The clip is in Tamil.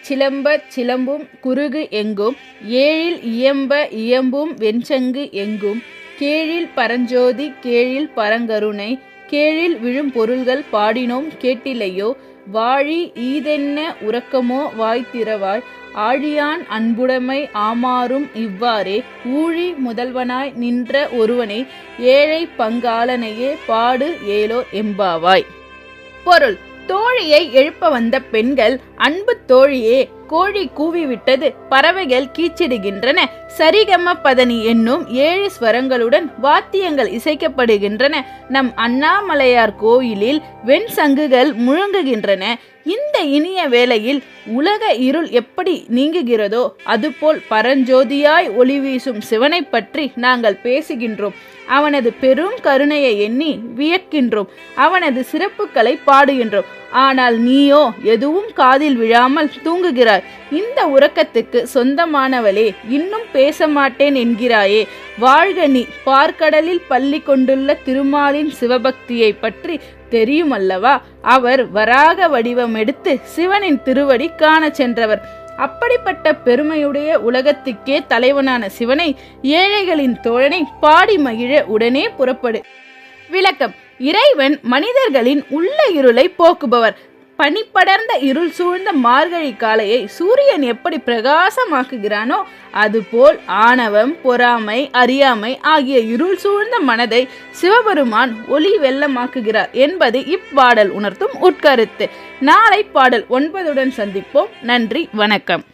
சிலம்பச் சிலம்பும் குருகு எங்கும், ஏழில் இயம்ப இயம்பும் வெண்சங்கு எங்கும், கேழில் பரஞ்சோதி கேழில் பரங்கருணை, கேழில் விழும் பொருள்கள் பாடினோம் கேட்டிலையோ, வாழி ஈதென்ன உறக்கமோ வாய்த்திறவாய், ஆழியான் அன்புடைமை ஆமாறும் இவ்வாறே, ஊழி முதல்வனாய் நின்ற ஒருவனை, ஏழை பங்காளனையே பாடு ஏலோ எம்பாவாய். பொருள்: தோழியை எழுப்ப வந்த பெண்கள், அன்பு தோழியே, கோழி கூவிவிட்டது, பறவைகள் கீச்சிடுகின்றன, சரிகம பதனி என்னும் 7 ஸ்வரங்களுடன் வாத்தியங்கள் இசைக்கப்படுகின்றன, நம் அண்ணாமலையார் கோயிலில் வெண் சங்குகள் முழங்குகின்றன. இந்த இனிய வேளையில் உலக இருள் எப்படி நீங்குகிறதோ அதுபோல் பரஞ்சோதியாய் ஒளி வீசும் சிவனை பற்றி நாங்கள் பேசுகின்றோம். அவனது பெரும் கருணையை எண்ணி வியக்கின்றோம். அவனது சிறப்புகளை பாடுகின்றோம். ஆனால் நீயோ எதுவும் காதில் விழாமல் தூங்குகிறாய். இந்த உறக்கத்துக்கு சொந்தமானவளே, இன்னும் பேச மாட்டேன் என்கிறாயே. வாழ்க நீ. பார்க்கடலில் பள்ளி கொண்டுள்ள திருமாலின் சிவபக்தியை பற்றி தெரியுமல்லவா? அவர் வராக வடிவம் எடுத்து சிவனின் திருவடி காண சென்றவர். அப்படிப்பட்ட பெருமையுடைய உலகத்துக்கே தலைவனான சிவனை, ஏழைகளின் தோழனை பாடி மகிழ உடனே புறப்படு. விளக்கம்: இறைவன் மனிதர்களின் உள்ள இருளை போக்குபவர். பனிப்படர்ந்த இருள் சூழ்ந்த மார்கழி காலையை சூரியன் எப்படி பிரகாசமாக்குகிறானோ அதுபோல் ஆணவம், பொறாமை, அறியாமை ஆகிய இருள் சூழ்ந்த மனதை சிவபெருமான் ஒளி வெள்ளமாக்குகிறார் என்பது இப்பாடல் உணர்த்தும் உட்கருத்து. நாளை பாடல் 9 சந்திப்போம். நன்றி, வணக்கம்.